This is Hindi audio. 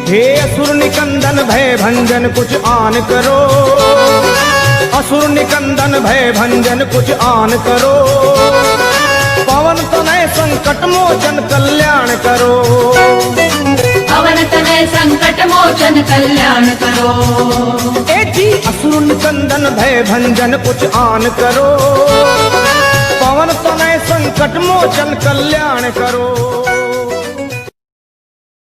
हे असुर निकंदन भय भंजन कुछ आन करो, असुर निकंदन भय भंजन कुछ आन करो, पवन तनय संकट मोचन कल्याण करो, पवन तनय संकट मोचन कल्याण करो। ए जी असुर निकंदन भय भंजन कुछ आन करो, पवन तनय संकट मोचन कल्याण करो।